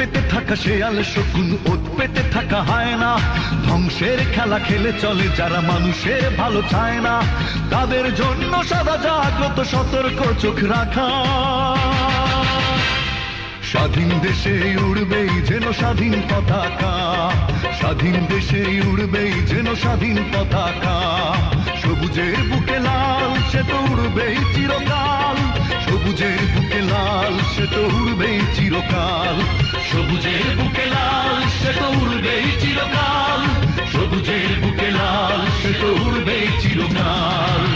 পেতে থাকা শেয়াল শকুন, ওত পেতে থাকা হায়না, ধ্বংসের খেলা খেলে চলে যারা মানুষের ভালো চায় না, তাদের জন্য সদা জাগ্রত সতর্ক চোখ রাখা। স্বাধীন দেশে উড়বেই যেন স্বাধীন পতাকা, স্বাধীন দেশে উড়বেই যেন স্বাধীন পতাকা। সবুজের বুকে লাল সে তো উড়বেই চিরকাল, সবুজের বুকে লাল সে তো উড়বেই চিরকাল, সবুজের বুকে লাল সে তো উড়বেই চিরকাল, সবুজের বুকে লাল সে তো উড়বেই চিরকাল।